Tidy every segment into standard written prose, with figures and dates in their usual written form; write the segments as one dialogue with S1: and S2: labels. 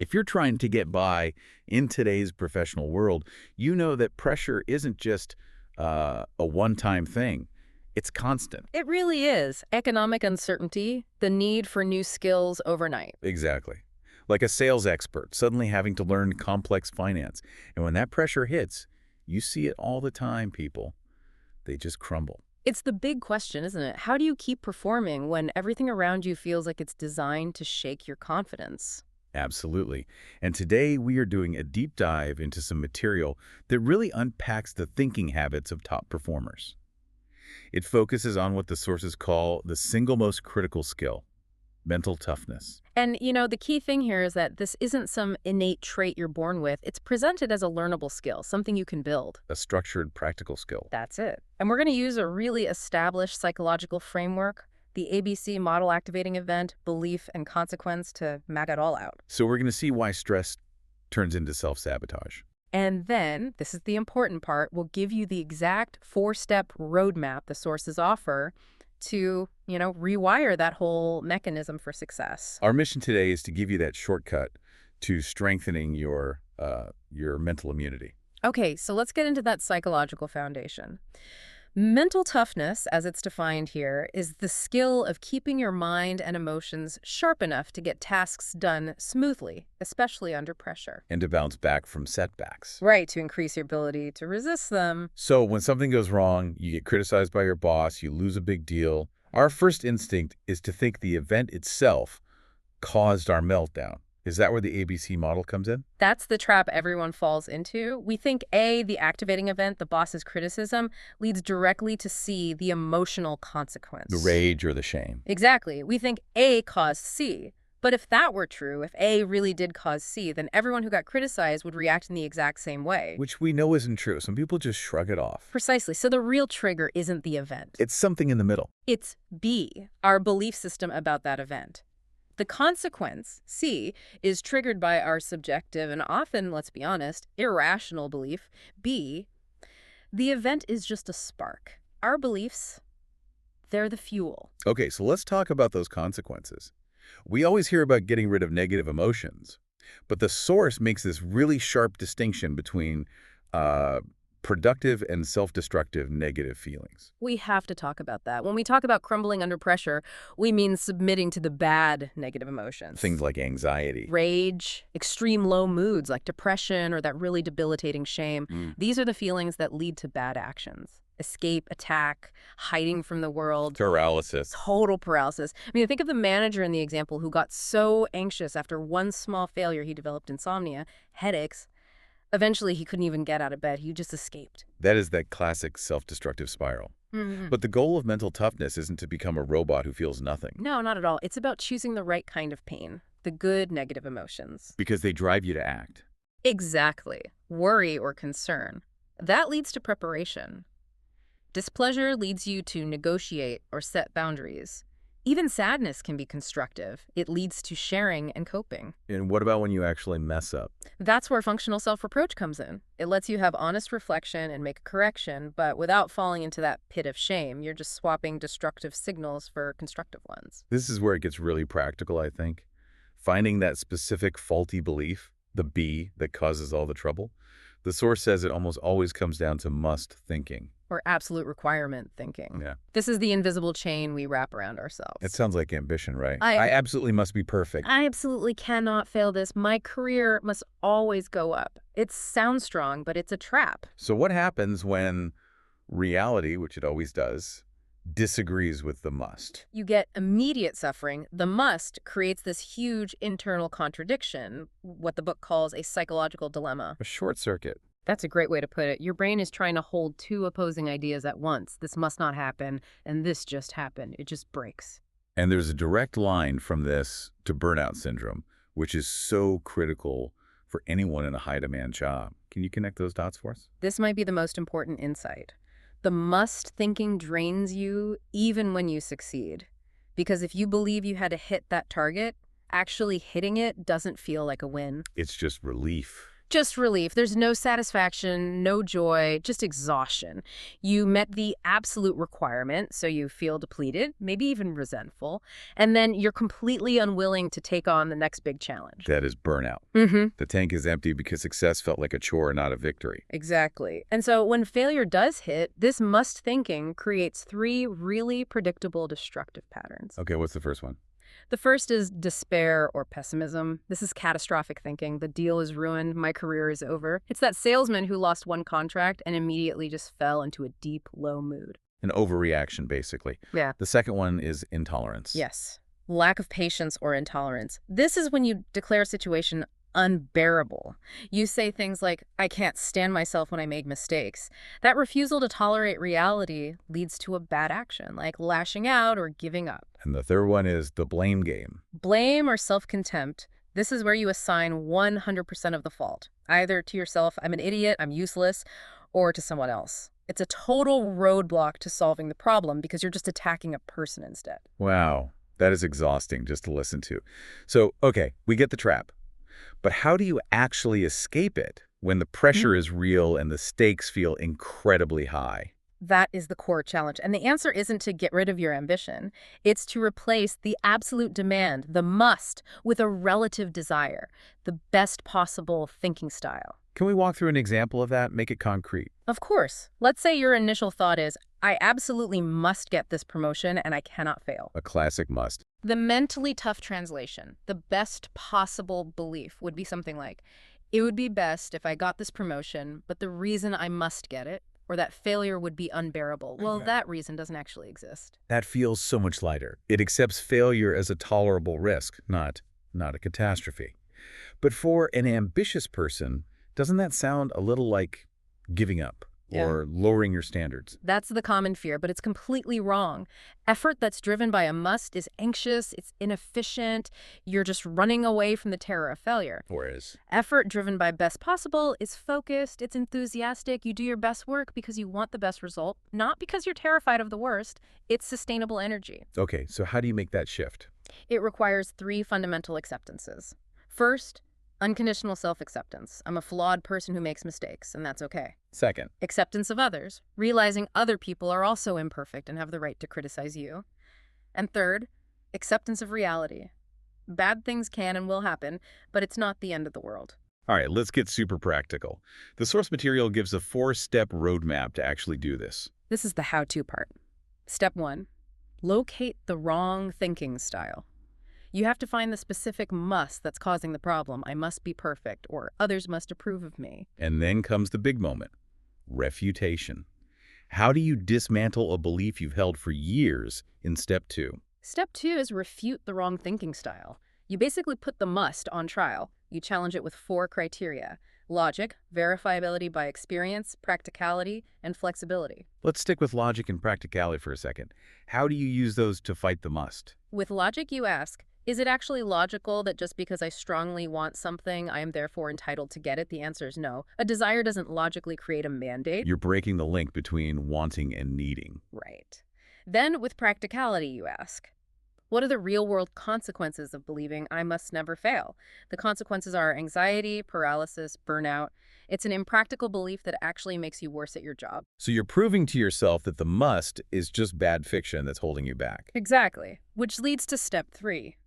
S1: If you're trying to get by in today's professional world, you know that pressure isn't just a one-time thing. It's constant.
S2: It really is. Economic uncertainty, the need for new skills overnight.
S1: Exactly. Like a sales expert suddenly having to learn complex finance. And when that pressure hits, you see it all the time, people. They just crumble.
S2: It's the big question, isn't it? How do you keep performing when everything around you feels like it's designed to shake your confidence?
S1: Absolutely. And today we are doing a deep dive into some material that really unpacks the thinking habits of top performers. It focuses on what the sources call the single most critical skill, mental toughness.
S2: And, the key thing here is that this isn't some innate trait you're born with. It's presented as a learnable skill, something you can build.
S1: A structured, practical skill.
S2: That's it. And we're going to use a really established psychological framework, the ABC model activating event, belief, and consequence to map it all out.
S1: So we're going to see why stress turns into self-sabotage.
S2: And then, this is the important part, we'll give you the exact 4-step roadmap the sources offer to, rewire that whole mechanism for success.
S1: Our mission today is to give you that shortcut to strengthening your mental immunity.
S2: Okay, so let's get into that psychological foundation. Mental toughness, as it's defined here, is the skill of keeping your mind and emotions sharp enough to get tasks done smoothly, especially under pressure.
S1: And to bounce back from setbacks.
S2: Right, to increase your ability to resist them.
S1: So when something goes wrong, you get criticized by your boss, you lose a big deal, our first instinct is to think the event itself caused our meltdown. Is that where the ABC model comes in?
S2: That's the trap everyone falls into. We think A, the activating event, the boss's criticism, leads directly to C, the emotional consequence.
S1: The rage or the shame.
S2: Exactly. We think A caused C. But if that were true, if A really did cause C, then everyone who got criticized would react in the exact same way.
S1: Which we know isn't true. Some people just shrug it off.
S2: Precisely. So the real trigger isn't the event.
S1: It's something in the middle.
S2: It's B, our belief system about that event. The consequence, C, is triggered by our subjective and often, let's be honest, irrational belief. B, the event is just a spark. Our beliefs, they're the fuel.
S1: Okay, so let's talk about those consequences. We always hear about getting rid of negative emotions, but the source makes this really sharp distinction between productive and self-destructive negative feelings.
S2: We have to talk about that. When we talk about crumbling under pressure, we mean submitting to the bad negative emotions.
S1: Things like anxiety.
S2: Rage, extreme low moods like depression or that really debilitating shame. These are the feelings that lead to bad actions. Escape, attack, hiding from the world.
S1: Paralysis.
S2: Total paralysis. I mean, think of the manager in the example who got so anxious after one small failure he developed insomnia, headaches. Eventually, he couldn't even get out of bed. He just escaped.
S1: That is that classic self-destructive spiral. But the goal of mental toughness isn't to become a robot who feels nothing.
S2: No, not at all. It's about choosing the right kind of pain, the good negative emotions.
S1: Because they drive you to act.
S2: Exactly. Worry or concern. That leads to preparation. Displeasure leads you to negotiate or set boundaries. Even sadness can be constructive. It leads to sharing and coping.
S1: And what about when you actually mess up?
S2: That's where functional self-reproach comes in. It lets you have honest reflection and make a correction, but without falling into that pit of shame. You're just swapping destructive signals for constructive ones.
S1: This is where it gets really practical, I think. Finding that specific faulty belief, the B that causes all the trouble. The source says it almost always comes down to must thinking.
S2: Or absolute requirement thinking.
S1: Yeah.
S2: This is the invisible chain we wrap around ourselves.
S1: It sounds like ambition, right?
S2: I
S1: absolutely must be perfect.
S2: I absolutely cannot fail this. My career must always go up. It sounds strong, but it's a trap.
S1: So what happens when reality, which it always does, disagrees with the must?
S2: You get immediate suffering. The must creates this huge internal contradiction, what the book calls a psychological dilemma.
S1: A short circuit.
S2: That's a great way to put it. Your brain is trying to hold two opposing ideas at once. This must not happen, and this just happened. It just breaks.
S1: And there's a direct line from this to burnout syndrome, which is so critical for anyone in a high-demand job. Can you connect those dots for us?
S2: This might be the most important insight. The must thinking drains you even when you succeed. Because if you believe you had to hit that target, actually hitting it doesn't feel like a win.
S1: It's just relief.
S2: Just relief. There's no satisfaction, no joy, just exhaustion. You met the absolute requirement, so you feel depleted, maybe even resentful, and then you're completely unwilling to take on the next big challenge.
S1: That is burnout.
S2: Mm-hmm.
S1: The tank is empty because success felt like a chore, not a victory.
S2: Exactly. And so when failure does hit, this must thinking creates three really predictable destructive patterns.
S1: Okay, what's the first one?
S2: The first is despair or pessimism. This is catastrophic thinking. The deal is ruined. My career is over. It's that salesman who lost one contract and immediately just fell into a deep, low mood.
S1: An overreaction, basically.
S2: Yeah.
S1: The second one is intolerance.
S2: Yes. Lack of patience or intolerance. This is when you declare a situation unbearable. You say things like, I can't stand myself when I make mistakes. That refusal to tolerate reality leads to a bad action, like lashing out or giving up.
S1: And the third one is the blame game.
S2: Blame or self-contempt. This is where you assign 100% of the fault, either to yourself, I'm an idiot, I'm useless, or to someone else. It's a total roadblock to solving the problem because you're just attacking a person instead.
S1: Wow, that is exhausting just to listen to. So, okay, we get the trap. But how do you actually escape it when the pressure is real and the stakes feel incredibly high?
S2: That is the core challenge. And the answer isn't to get rid of your ambition. It's to replace the absolute demand, the must, with a relative desire, the best possible thinking style.
S1: Can we walk through an example of that? Make it concrete.
S2: Of course. Let's say your initial thought is, I absolutely must get this promotion and I cannot fail.
S1: A classic must.
S2: The mentally tough translation, the best possible belief, would be something like, it would be best if I got this promotion, but the reason I must get it, or that failure would be unbearable. Well, that reason doesn't actually exist.
S1: That feels so much lighter. It accepts failure as a tolerable risk, not a catastrophe. But for an ambitious person, doesn't that sound a little like giving up or lowering your standards?
S2: That's the common fear, but it's completely wrong. Effort that's driven by a must is anxious, it's inefficient, you're just running away from the terror of failure.
S1: Whereas
S2: Effort driven by best possible is focused, it's enthusiastic, you do your best work because you want the best result, not because you're terrified of the worst. It's sustainable energy.
S1: okay, so how do you make that shift?
S2: It requires three fundamental acceptances. First, unconditional self-acceptance. I'm a flawed person who makes mistakes, and that's okay.
S1: Second,
S2: Acceptance of others, realizing other people are also imperfect and have the right to criticize you. And third, acceptance of reality. Bad things can and will happen, but it's not the end of the world.
S1: all right, let's get super practical. The source material gives a 4-step roadmap to actually do this.
S2: This is the how-to part. Step 1, locate the wrong thinking style. You have to find the specific must that's causing the problem. I must be perfect, or others must approve of me.
S1: And then comes the big moment, refutation. How do you dismantle a belief you've held for years in step 2?
S2: Step 2 is refute the wrong thinking style. You basically put the must on trial. You challenge it with 4 criteria: logic, verifiability by experience, practicality, and flexibility.
S1: Let's stick with logic and practicality for a second. How do you use those to fight the must?
S2: With logic, you ask, is it actually logical that just because I strongly want something, I am therefore entitled to get it? The answer is no. A desire doesn't logically create a mandate.
S1: You're breaking the link between wanting and needing.
S2: Right. Then with practicality, you ask, what are the real-world consequences of believing I must never fail? The consequences are anxiety, paralysis, burnout. It's an impractical belief that actually makes you worse at your job.
S1: So you're proving to yourself that the must is just bad fiction that's holding you back.
S2: Exactly. Which leads to step 3.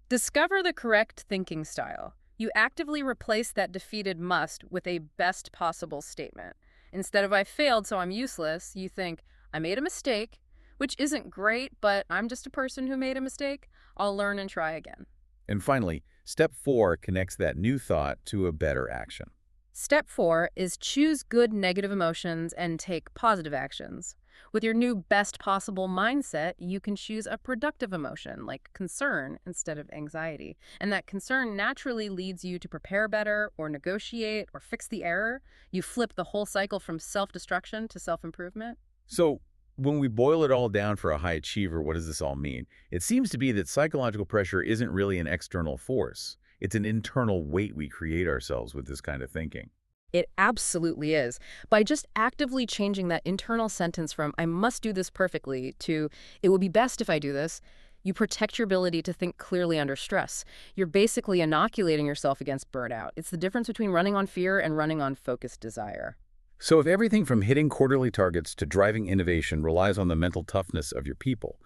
S2: Discover the correct thinking style. You actively replace that defeated must with a best possible statement. Instead of I failed, so I'm useless, you think, I made a mistake, which isn't great, but I'm just a person who made a mistake. I'll learn and try again.
S1: And finally, step 4 connects that new thought to a better action.
S2: Step 4 is choose good negative emotions and take positive actions. With your new best possible mindset, you can choose a productive emotion like concern instead of anxiety. And that concern naturally leads you to prepare better or negotiate or fix the error. You flip the whole cycle from self-destruction to self-improvement.
S1: So when we boil it all down for a high achiever, what does this all mean? It seems to be that psychological pressure isn't really an external force. It's an internal weight we create ourselves with this kind of thinking.
S2: It absolutely is. By just actively changing that internal sentence from, I must do this perfectly, to, it would be best if I do this, You protect your ability to think clearly under stress. You're basically inoculating yourself against burnout. It's the difference between running on fear and running on focused desire.
S1: So if everything from hitting quarterly targets to driving innovation relies on the mental toughness of your people,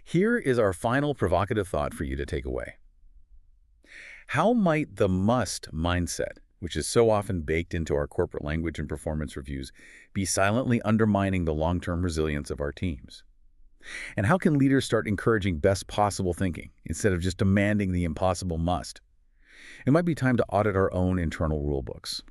S1: here is our final provocative thought for you to take away. How might the must mindset, which is so often baked into our corporate language and performance reviews, be silently undermining the long-term resilience of our teams? And how can leaders start encouraging best possible thinking instead of just demanding the impossible must? It might be time to audit our own internal rule books.